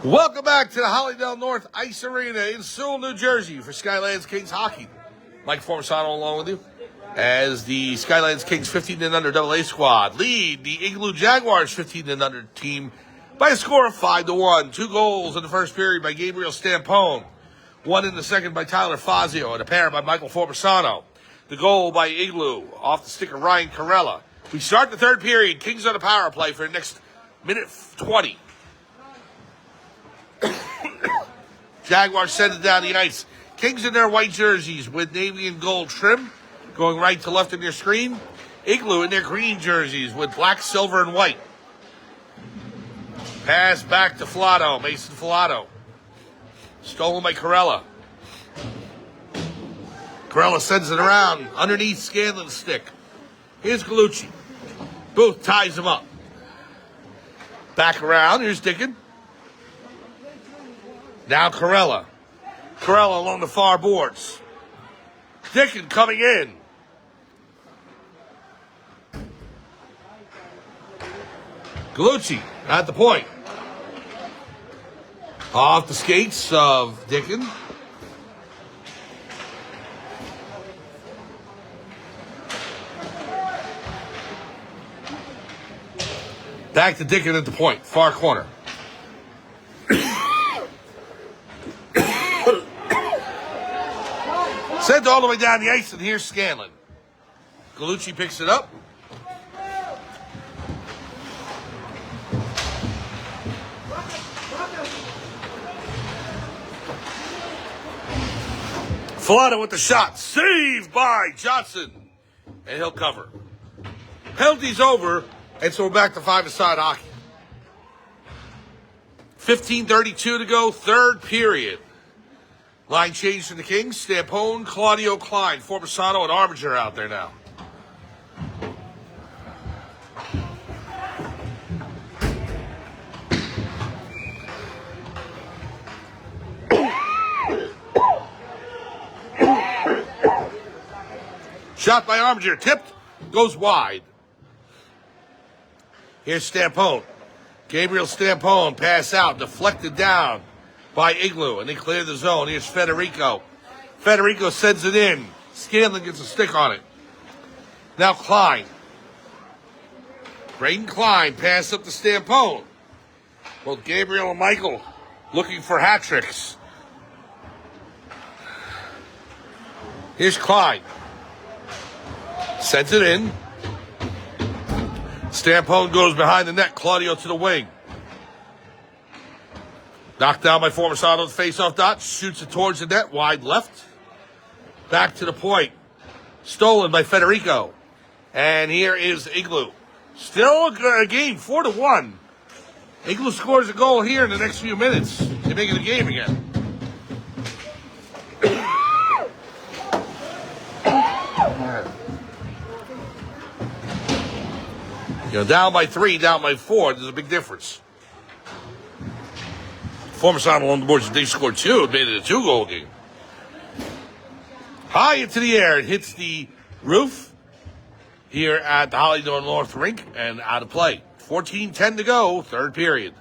Welcome back to the Hollydell North Ice Arena in Sewell, New Jersey for Skylands Kings hockey. Mike Formisano along with you as the Skylands Kings 15 and under AA squad lead the Igloo Jaguars 15 and under team by a score of 5-1. 2 goals in the first period by Gabriel Stampone, 1 in the second by Tyler Fazio, and a pair by Michael Formisano. The goal by Igloo off the stick of Ryan Carella. We start the third period. Kings on a power play for the next minute 20. Jaguars send it down the ice. Kings in their white jerseys with navy and gold trim, going right to left in their screen. Igloo in their green jerseys with black, silver, and white. Pass back to Filato, Mason Filato. Stolen by Carella. Carella sends it around underneath Scanlon's stick. Here's Galucci. Booth ties him up. Back around, here's Dickin. Now Carella. Carella along the far boards. Dickin coming in. Galucci at the point. Off the skates of Dickin. Back to Dickin at the point, far corner. Sent all the way down the ice, and here's Scanlon. Galucci picks it up. Filato with the shot. Saved by Johnson. And he'll cover. Penalty's over, and so we're back to five-a-side hockey. 15:32 to go, third period. Line change for the Kings. Stampone, Claudio Klein, Formisano, and Armiger out there now. Shot by Armiger, tipped, goes wide. Here's Stampone. Gabriel Stampone, pass out, deflected down by Igloo, and they clear the zone. Here's Federico. Federico sends it in. Scanlon gets a stick on it. Now Klein. Braden Klein, pass up to Stampone. Both Gabriel and Michael looking for hat tricks. Here's Klein. Sends it in. Stampone goes behind the net. Claudio to the wing. Knocked down by Formisano's face-off dot. Shoots it towards the net. Wide left. Back to the point. Stolen by Federico. And here is Igloo. Still a game, 4-1. Igloo scores a goal here in the next few minutes. They make it a game again. Down by 3, down by 4. There's a big difference. Formisano on the boards, they scored 2. It made it a 2-goal game. High into the air. It hits the roof here at the Hollydell North rink and out of play. 14:10 to go, third period.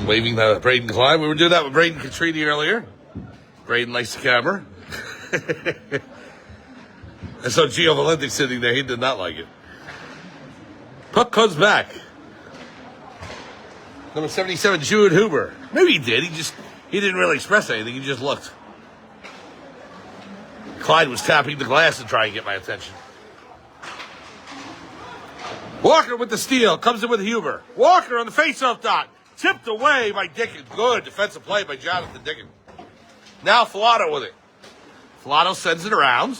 Waving the Braden Klein. We were doing that with Braden Catrini earlier. Braden likes the camera. And so Gio Valenti sitting there, he did not like it. Puck comes back. Number 77, Jude Huber. Maybe he did. He didn't really express anything. He just looked. Clyde was tapping the glass to try and get my attention. Walker with the steal. Comes in with Huber. Walker on the faceoff dot. Tipped away by Dickin. Good defensive play by Jonathan Dickin. Now Filato with it. Filato sends it around.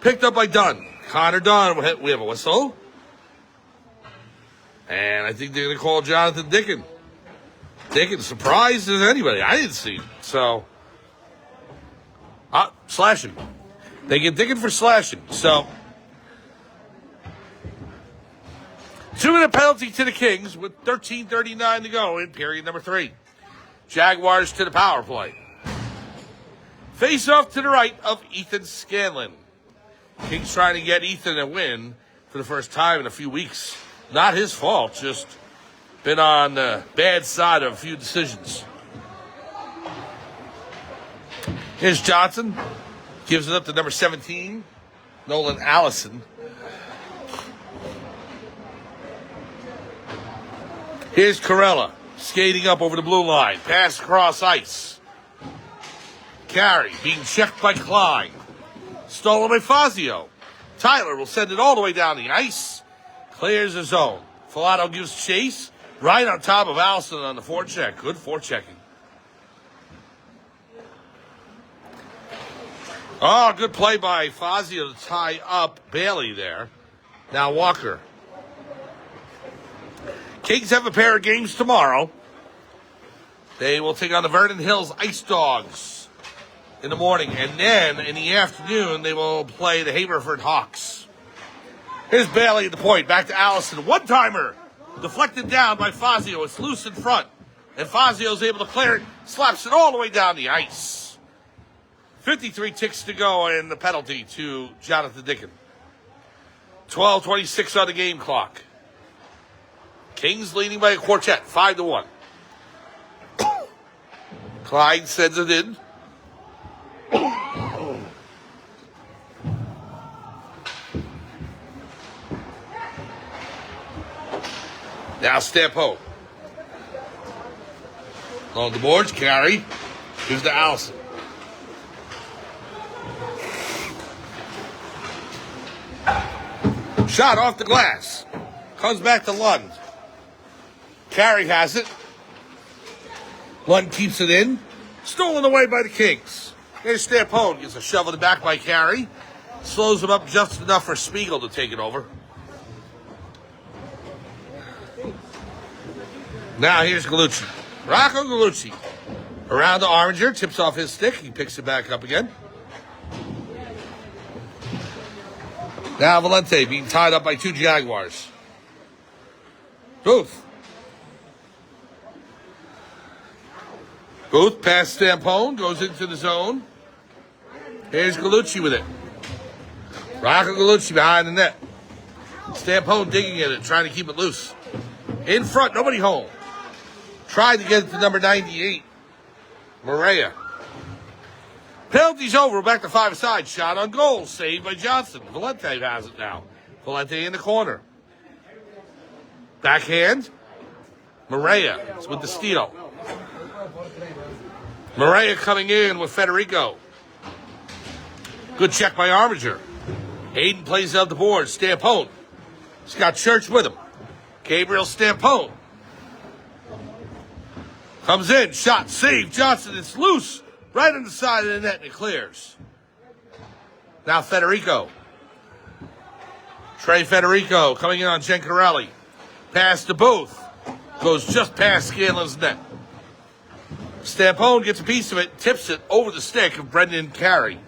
Picked up by Dunn. Connor Dunn. We have a whistle. And I think they're going to call Jonathan Dickin. Dickin, surprised as anybody. I didn't see it. So, slashing. They get Dickin for slashing. So, 2-minute penalty to the Kings with 13:39 to go in period number 3. Jaguars to the power play. Face off to the right of Ethan Scanlon. Kings trying to get Ethan a win for the first time in a few weeks. Not his fault, just been on the bad side of a few decisions. Here's Johnson. Gives it up to number 17, Nolan Allison. Here's Corella, skating up over the blue line. Pass across ice. Carey being checked by Klein. Stolen by Fazio. Tyler will send it all the way down the ice. Clears the zone. Filato gives chase. Right on top of Allison on the forecheck. Good forechecking. Oh, good play by Fazio to tie up Bailey there. Now Walker. Kings have a pair of games tomorrow. They will take on the Vernon Hills Ice Dogs in the morning. And then in the afternoon, they will play the Haverford Hawks. Here's Bailey at the point. Back to Allison. One-timer. Deflected down by Fazio. It's loose in front. And Fazio's able to clear it. Slaps it all the way down the ice. 53 ticks to go and the penalty to Jonathan Dicken. 12:26 on the game clock. Kings leading by a quartet, 5-1. Clyde sends it in. Now Stampo. On the boards, Carey. Gives to Allison. Shot off the glass. Comes back to Lund. Carey has it. Lund keeps it in. Stolen away by the Kings. Here's Stampone. Gets a shove in the back by Carey. Slows him up just enough for Spiegel to take it over. Now here's Gallucci. Rocco Gallucci. Around to Arminger. Tips off his stick. He picks it back up again. Now Valente being tied up by two Jaguars. Booth. Booth past Stampone, goes into the zone. Here's Gallucci with it. Rocco Gallucci behind the net. Stampone digging at it, trying to keep it loose. In front, nobody home. Tried to get it to number 98. Maria. Penalty's over, back to 5-side. Shot on goal, saved by Johnson. Valente has it now. Valente in the corner. Backhand. Maria is with the steal. Maria coming in with Federico. Good check by Arminger. Hayden plays out the board. Stampone. He's got Church with him. Gabriel Stampone. Comes in. Shot. Save. Johnson. It's loose. Right on the side of the net and it clears. Now Federico. Trey Federico coming in on Gencarelli. Pass to Booth. Goes just past Scanlon's net. Stampone gets a piece of it, tips it over the stick of Brendan Carey.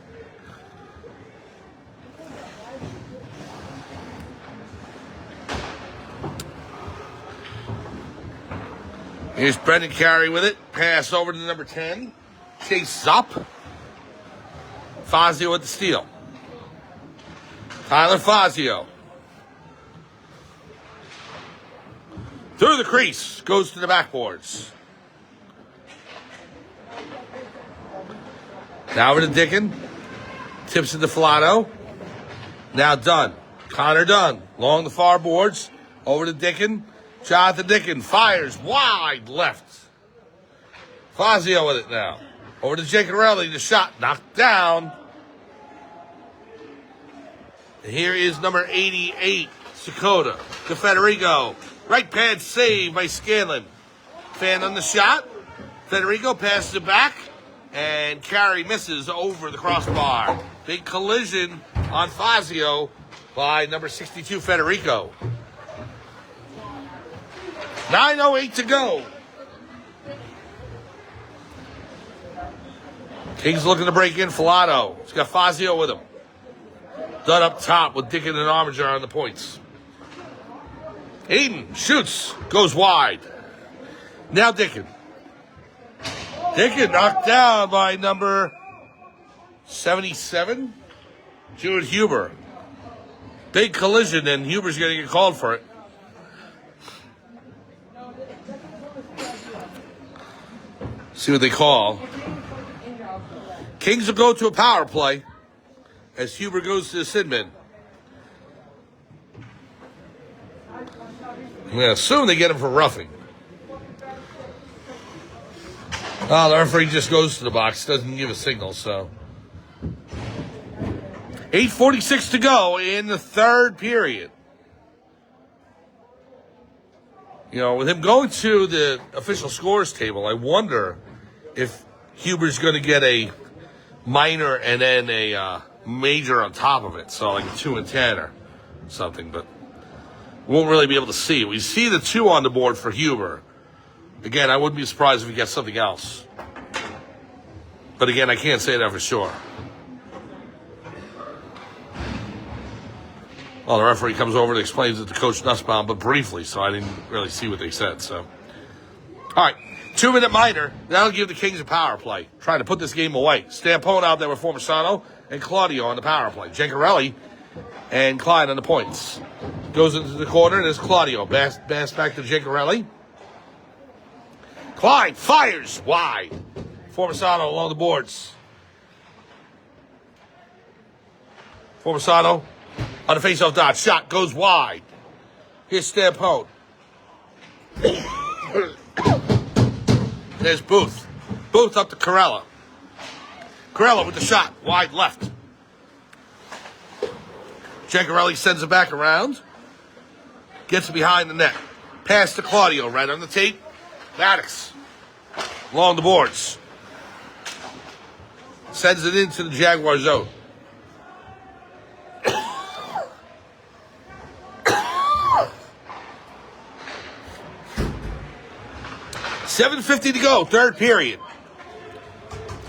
Here's Brendan Carey with it. Pass over to number 10. Chase up. Fazio with the steal. Tyler Fazio. Through the crease. Goes to the backboards. Now over to Dicken. Tips it to Filato. Now Dunn. Connor Dunn. Along the far boards. Over to Dicken. Jonathan Dicken fires wide left. Fazio with it now. Over to Gencarelli. The shot knocked down. And here is number 88, Sakota. To Federico. Right pad save by Scanlon. Fan on the shot. Federico passes it back. And Carey misses over the crossbar. Big collision on Fazio by number 62, Federico. 9:08 to go. Kings looking to break in. Filato. He's got Fazio with him. Dunn up top with Dicken and Arminger on the points. Hayden shoots. Goes wide. Now Dicken. Dicken knocked down by number 77. Jude Huber. Big collision, and Huber's going to get called for it. See what they call. Kings will go to a power play as Huber goes to the sin bin. I'm going to assume they get him for roughing. Oh, the referee just goes to the box, doesn't give a signal, so. 8:46 to go in the third period. You know, with him going to the official scores table, I wonder if Huber's going to get a minor and then a major on top of it. So like a 2 and 10 or something, but we won't really be able to see. We see the 2 on the board for Huber. Again, I wouldn't be surprised if he gets something else. But again, I can't say that for sure. Well, the referee comes over and explains it to Coach Nussbaum, but briefly, so I didn't really see what they said. So, all right, 2-minute minor. That'll give the Kings a power play, trying to put this game away. Stampone out there with Formisano and Claudio on the power play. Giancarelli and Klein on the points. Goes into the corner, and there's Claudio. Pass back to Giancarelli. Klein fires wide. Formisano along the boards. Formisano on the face-off dot. Shot goes wide. Here's Stampone. There's Booth. Booth up to Corella. Corella with the shot. Wide left. Giancarelli sends it back around. Gets it behind the net. Pass to Claudio. Right on the tape. Maddox. Along the boards. Sends it into the Jaguar zone. $7:50 to go, third period.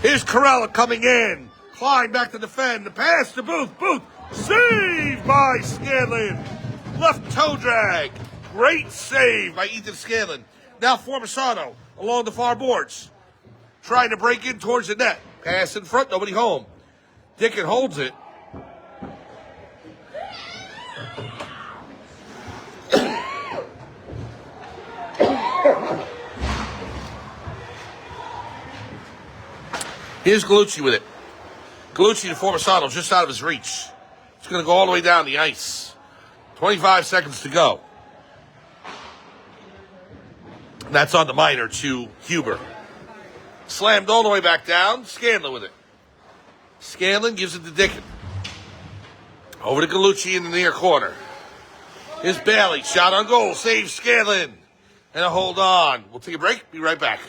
Here's Corella coming in. Klein back to defend. The pass to Booth. Booth saved by Scanlon. Left toe drag. Great save by Ethan Scanlon. Now Formisano along the far boards. Trying to break in towards the net. Pass in front, nobody home. Dickett holds it. Here's Gallucci with it. Gallucci to Formisano just out of his reach. It's going to go all the way down the ice. 25 seconds to go. And that's on the minor to Huber. Slammed all the way back down. Scanlon with it. Scanlon gives it to Dickett. Over to Gallucci in the near corner. Here's Bailey. Shot on goal. Save Scanlon. And a hold on. We'll take a break. Be right back.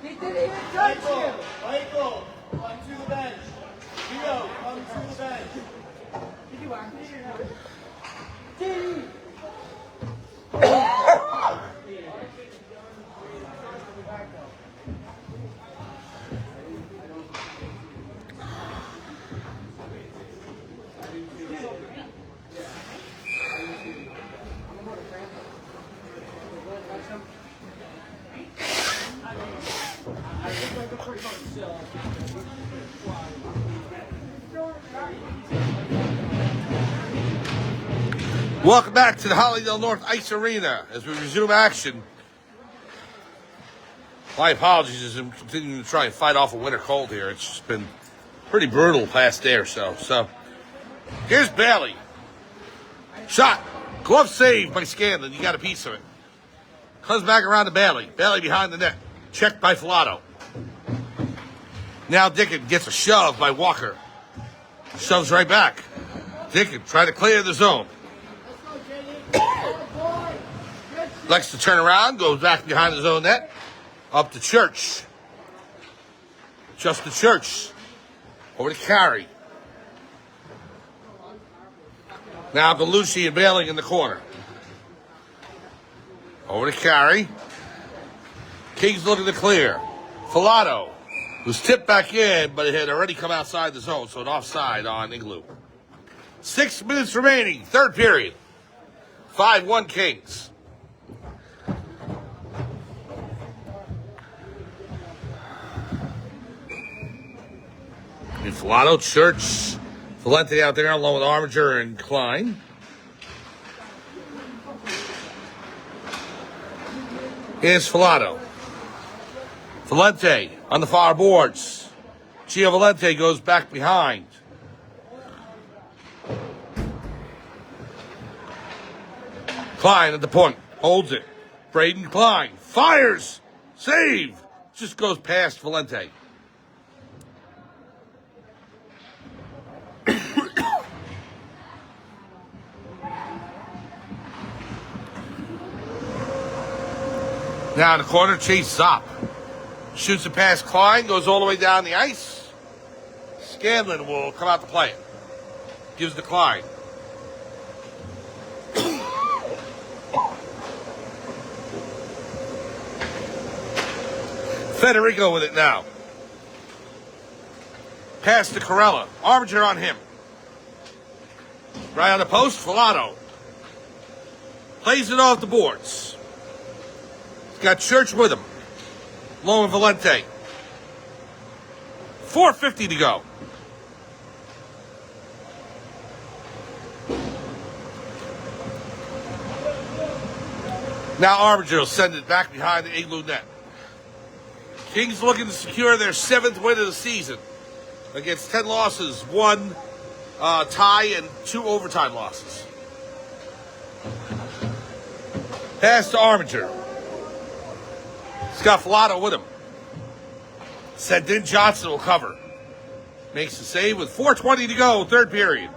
He didn't even touch you. Michael, come to the bench. Leo, come to the bench. Did you want me? Welcome back to the Hollydell North Ice Arena as we resume action. My apologies as I'm continuing to try and fight off a winter cold here. It's just been pretty brutal past day or so. So here's Bailey. Shot. Glove save by Scanlon. You got a piece of it. Comes back around to Bailey. Bailey behind the net. Checked by Filato. Now Dickett gets a shove by Walker. Shoves right back. Dickett trying to clear the zone. Likes to turn around, goes back behind his own net. Up to Church. Just to Church. Over to Carey. Now Gallucci and Bailey in the corner. Over to Carey. Kings looking to clear. Filato was tipped back in, but it had already come outside the zone, so an offside on Igloo. 6 minutes remaining, third period. 5-1 Kings. Filato, Church, Valente out there along with Armiger and Klein. Here's Filato. Valente on the far boards. Gio Valente goes back behind. Klein at the point. Holds it. Braden Klein fires. Save. Just goes past Valente. Now in the corner, Chase Zopp shoots it past Klein, goes all the way down the ice. Scanlon will come out to play it. Gives to Klein. Federico with it now. Pass to Corella. Armiger on him. Right on the post, Filato. Plays it off the boards. He's got Church with him. Low and Valente. 4:50 to go. Now Armiger will send it back behind the Igloo net. Kings looking to secure their 7th win of the season against 10 losses, 1 tie, and 2 overtime losses. Pass to Armiger. He's got Filato with him. Sent in, Johnson will cover. Makes the save with 4:20 to go, 3rd period.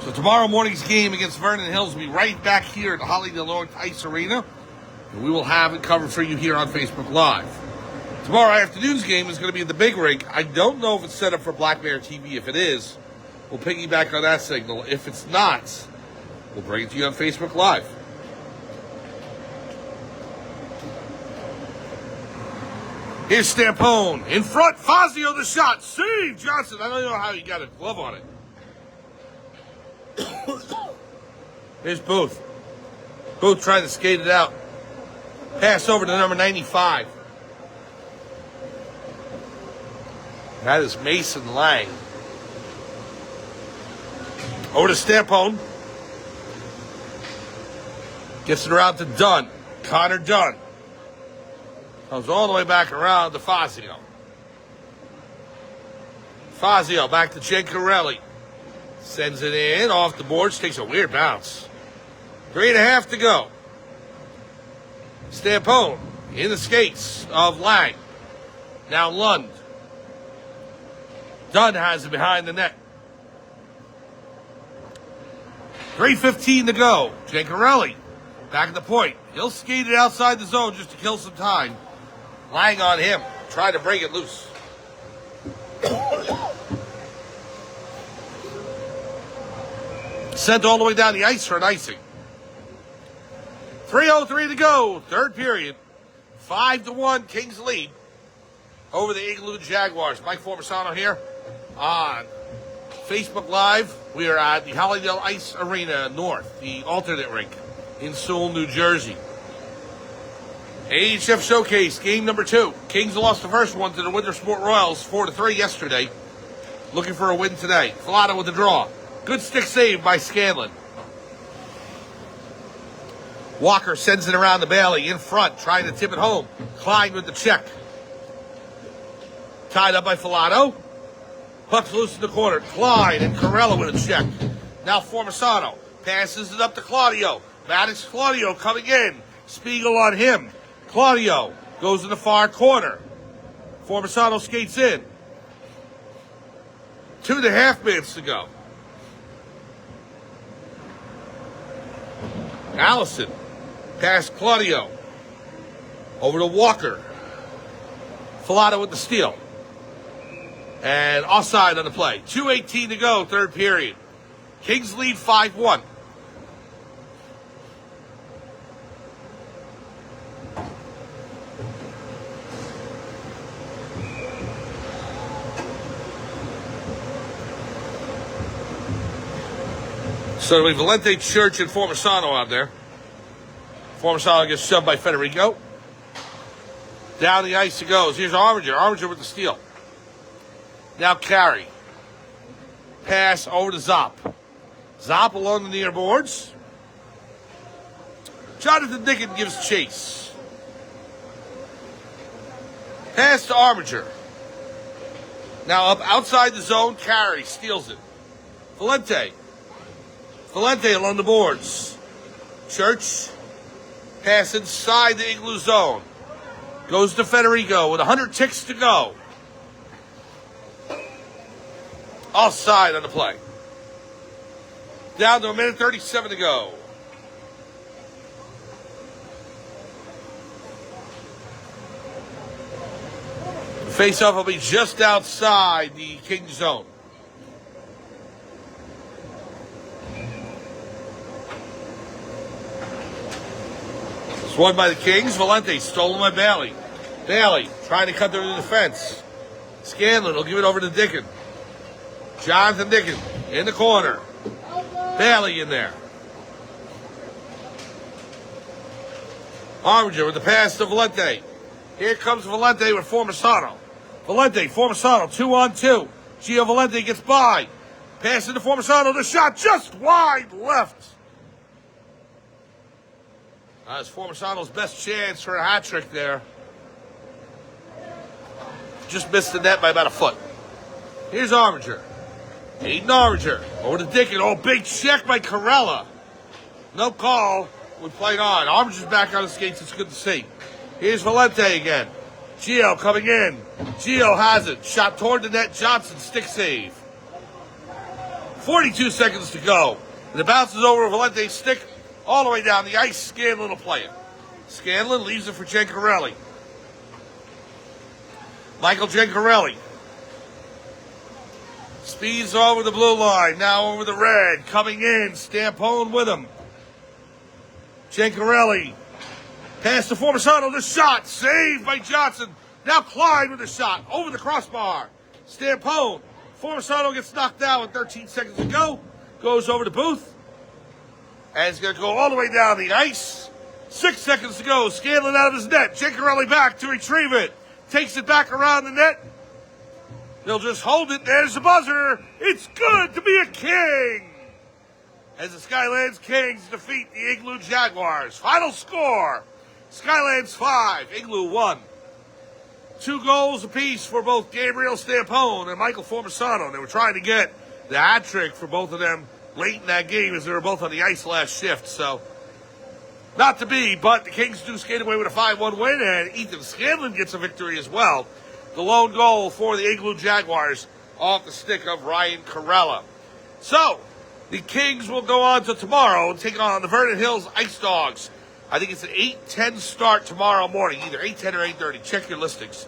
So tomorrow morning's game against Vernon Hills will be right back here at the Hollydell North Ice Arena. And we will have it covered for you here on Facebook Live. Tomorrow afternoon's game is going to be in the big rink. I don't know if it's set up for Black Bear TV. If it is, we'll piggyback on that signal. If it's not, we'll bring it to you on Facebook Live. Here's Stampone. In front, Fazio the shot. Save! Johnson, I don't know how he got a glove on it. Here's Booth. Booth trying to skate it out. Pass over to number 95. That is Mason Lang. Over to Stampone. Gets it around to Dunn. Connor Dunn. Comes all the way back around to Fazio. Fazio back to Gencarelli. Sends it in off the boards. Takes a weird bounce. 3.5 to go. Stampone in the skates of Lang. Now Lund. Dunn has it behind the net. 3:15 to go. Gencarelli back at the point. He'll skate it outside the zone just to kill some time. Lang on him. Try to break it loose. Sent all the way down the ice for an icing. 3:03 to go. 3rd period. 5-1 Kings lead over the Igloo Jaguars. Mike Formisano here on Facebook Live. We are at the Hollydell Ice Arena North, the alternate rink in Sewell, New Jersey. AHF Showcase, game number 2. Kings lost the first one to the Winter Sport Royals 4-3 yesterday. Looking for a win today. Filato with the draw. Good stick save by Scanlon. Walker sends it around the Bailey in front, trying to tip it home. Klein with the check. Tied up by Filato. Puck's loose in the corner. Klein and Corella with a check. Now Formisano passes it up to Claudio. Maddox Claudio coming in. Spiegel on him. Claudio goes in the far corner. Formisano skates in. 2.5 minutes to go. Allison past Claudio. Over to Walker. Filato with the steal. And offside on the play. 2:18 to go, 3rd period. Kings lead 5-1. So we have Valente, Church, and Formisano out there. Formisano gets shoved by Federico. Down the ice it goes. Here's Armiger. Armiger with the steal. Now carry. Pass over to Zopp. Zopp along the near boards. Jonathan Dickens gives chase. Pass to Armiger. Now up outside the zone, carry, steals it. Valente. Valente along the boards. Church. Pass inside the Igloo zone. Goes to Federico with 100 ticks to go. Offside on the play. Down to 1:37 to go. The face-off will be just outside the Kings zone. It's won by the Kings. Valente stolen by Bailey. Bailey trying to cut through the defense. Scanlon will give it over to Dickens. Jonathan Dickens in the corner. Bailey in there. Armiger with the pass to Valente. Here comes Valente with Formisano. Valente, Formisano, 2-on-2. Gio Valente gets by. Pass into Formisano. The shot just wide left. That's Formisano's best chance for a hat trick there. Just missed the net by about a foot. Here's Armiger. Aiden Armiger. Over to Dickens. Oh, big check by Corella. No call. We played on. Armiger's back on the skates. It's good to see. Here's Valente again. Gio coming in. Gio has it. Shot toward the net. Johnson, stick save. 42 seconds to go. And it bounces over Valente's stick all the way down the ice. Scanlon will play it. Scanlon leaves it for Gencarelli. Michael Gencarelli. Speeds over the blue line. Now over the red. Coming in. Stampone with him. Gencarelli. Pass to Formisano. The shot. Saved by Johnson. Now Clyde with the shot. Over the crossbar. Stampone. Formisano gets knocked down with 13 seconds to go. Goes over to Booth. And it's going to go all the way down the ice. 6 seconds to go. Scanlon out of his net. Gencarelli back to retrieve it. Takes it back around the net. They'll just hold it. There's the buzzer. It's good to be a king. As the Skylands Kings defeat the Igloo Jaguars. Final score, Skylands 5, Igloo 1. 2 goals apiece for both Gabriel Stampone and Michael Formisano. They were trying to get the hat trick for both of them late in that game as they were both on the ice last shift. So, not to be, but the Kings do skate away with a 5-1 win, and Ethan Scanlon gets a victory as well. The lone goal for the Igloo Jaguars off the stick of Ryan Corella. So, the Kings will go on to tomorrow and take on the Vernon Hills Ice Dogs. I think it's an 8:10 start tomorrow morning, either 8:10 or 8:30. Check your listings.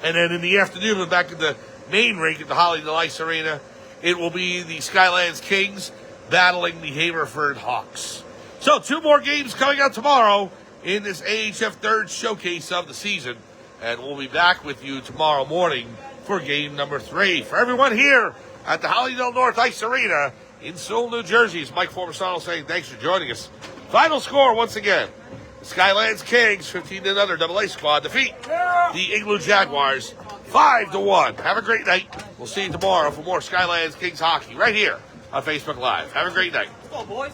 And then in the afternoon, we're back at the main rink at the Hollydell Ice Arena. It will be the Skylands Kings battling the Haverford Hawks. So 2 more games coming out tomorrow in this AHF third showcase of the season. And we'll be back with you tomorrow morning for game number 3. For everyone here at the Hollydell North Ice Arena in Sewell, New Jersey, it's Mike Formisano saying thanks for joining us. Final score once again. The Skylands Kings, 15-0 AA squad, defeat the Igloo Jaguars 5-1. Have a great night. We'll see you tomorrow for more Skylands Kings hockey right here on Facebook Live. Have a great night. Let's go, boys.